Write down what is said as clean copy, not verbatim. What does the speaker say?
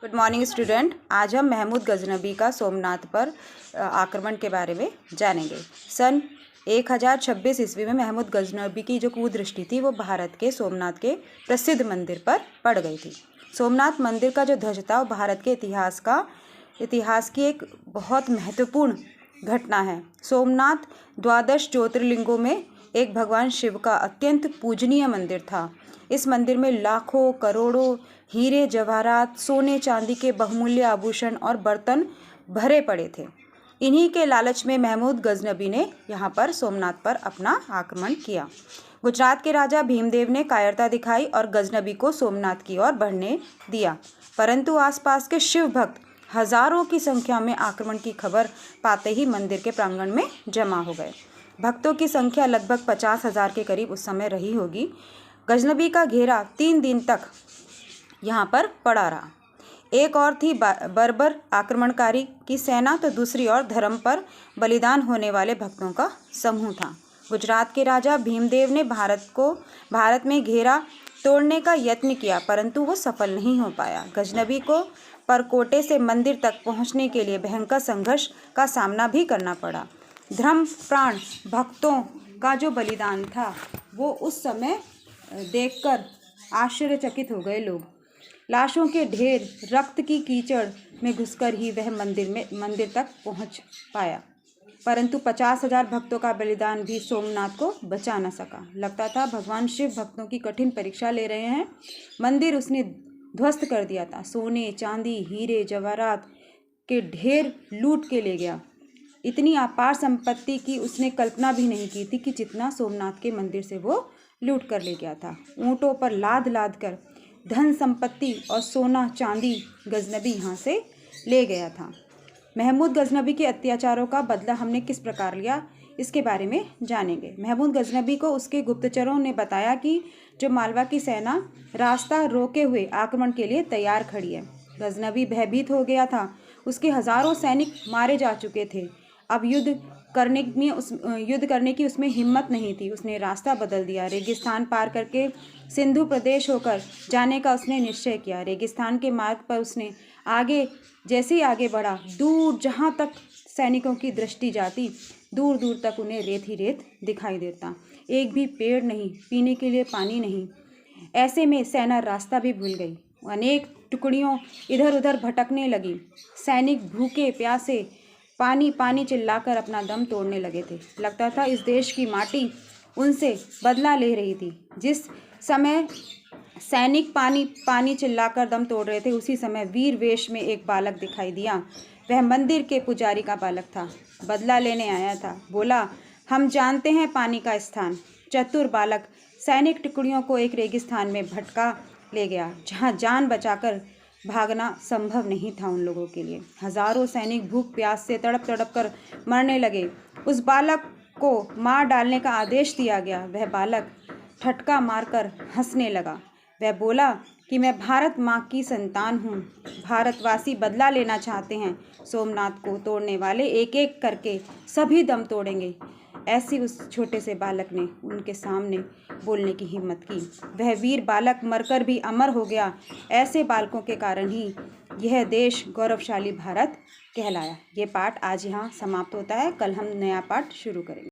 Good morning student. आज हम महमूद गजनबी का सोमनाथ पर आक्रमण के बारे में जानेंगे। सन 1026 ईस्वी में महमूद गजनबी की जो कुदृष्टि थी वो भारत के सोमनाथ के प्रसिद्ध मंदिर पर पड़ गई थी। सोमनाथ मंदिर का जो ध्वज था वो भारत के इतिहास की एक बहुत महत्वपूर्ण घटना है। सोमनाथ द्वादश ज्योतिर्लिंगों में एक भगवान शिव का अत्यंत पूजनीय मंदिर था। इस मंदिर में लाखों करोड़ों हीरे जवाहरात, सोने चांदी के बहुमूल्य आभूषण और बर्तन भरे पड़े थे। इन्हीं के लालच में महमूद गजनबी ने यहाँ पर सोमनाथ पर अपना आक्रमण किया। गुजरात के राजा भीमदेव ने कायरता दिखाई और गजनबी को सोमनाथ की ओर बढ़ने दिया, परंतु आसपास के शिव भक्त हजारों की संख्या में आक्रमण की खबर पाते ही मंदिर के प्रांगण में जमा हो गए। भक्तों की संख्या लगभग 50,000 के करीब उस समय रही होगी। गजनबी का घेरा 3 दिन तक यहाँ पर पड़ा रहा। एक और थी बर्बर आक्रमणकारी की सेना, तो दूसरी ओर धर्म पर बलिदान होने वाले भक्तों का समूह था। गुजरात के राजा भीमदेव ने भारत में घेरा तोड़ने का यत्न किया, परंतु वो सफल नहीं हो पाया। गजनबी को परकोटे से मंदिर तक पहुंचने के लिए भयंकर संघर्ष का सामना भी करना पड़ा। धर्म प्राण भक्तों का जो बलिदान था वो उस समय देखकर आश्चर्यचकित हो गए लोग। लाशों के ढेर, रक्त की कीचड़ में घुसकर ही वह मंदिर तक पहुंच पाया, परंतु 50,000 भक्तों का बलिदान भी सोमनाथ को बचा न सका। लगता था भगवान शिव भक्तों की कठिन परीक्षा ले रहे हैं। मंदिर उसने ध्वस्त कर दिया था। सोने चांदी हीरे जवाहरात के ढेर लूट के ले गया। इतनी अपार संपत्ति की उसने कल्पना भी नहीं की थी कि जितना सोमनाथ के मंदिर से वो लूट कर ले गया था। ऊँटों पर लाद लाद कर धन संपत्ति और सोना चांदी गजनबी यहाँ से ले गया था। महमूद गजनबी के अत्याचारों का बदला हमने किस प्रकार लिया, इसके बारे में जानेंगे। महमूद गजनबी को उसके गुप्तचरों ने बताया कि जो मालवा की सेना रास्ता रोके हुए आक्रमण के लिए तैयार खड़ी है। गजनबी भयभीत हो गया था। उसके हजारों सैनिक मारे जा चुके थे। अब युद्ध करने की उसमें हिम्मत नहीं थी। उसने रास्ता बदल दिया। रेगिस्तान पार करके सिंधु प्रदेश होकर जाने का उसने निश्चय किया। रेगिस्तान के मार्ग पर उसने जैसे ही आगे बढ़ा, दूर जहाँ तक सैनिकों की दृष्टि जाती, दूर दूर तक उन्हें रेत ही रेत दिखाई देता। एक भी पेड़ नहीं, पीने के लिए पानी नहीं। ऐसे में सेना रास्ता भी भूल गई। अनेक टुकड़ियों इधर उधर भटकने लगी। सैनिक भूखे प्यासे पानी पानी चिल्लाकर अपना दम तोड़ने लगे थे। लगता था इस देश की माटी उनसे बदला ले रही थी। जिस समय सैनिक पानी पानी चिल्लाकर दम तोड़ रहे थे, उसी समय वीर वेश में एक बालक दिखाई दिया। वह मंदिर के पुजारी का बालक था। बदला लेने आया था। बोला, हम जानते हैं पानी का स्थान। चतुर बालक सैनिक टुकड़ियों को एक रेगिस्तान में भटका ले गया, जहाँ जान बचाकर भागना संभव नहीं था उन लोगों के लिए। हजारों सैनिक भूख प्यास से तड़प तड़प कर मरने लगे। उस बालक को मार डालने का आदेश दिया गया। वह बालक ठटका मारकर हंसने लगा। वह बोला कि मैं भारत माँ की संतान हूँ। भारतवासी बदला लेना चाहते हैं। सोमनाथ को तोड़ने वाले एक एक करके सभी दम तोड़ेंगे। ऐसी उस छोटे से बालक ने उनके सामने बोलने की हिम्मत की। वह वीर बालक मरकर भी अमर हो गया। ऐसे बालकों के कारण ही यह देश गौरवशाली भारत कहलाया। ये पाठ आज यहाँ समाप्त होता है। कल हम नया पाठ शुरू करेंगे।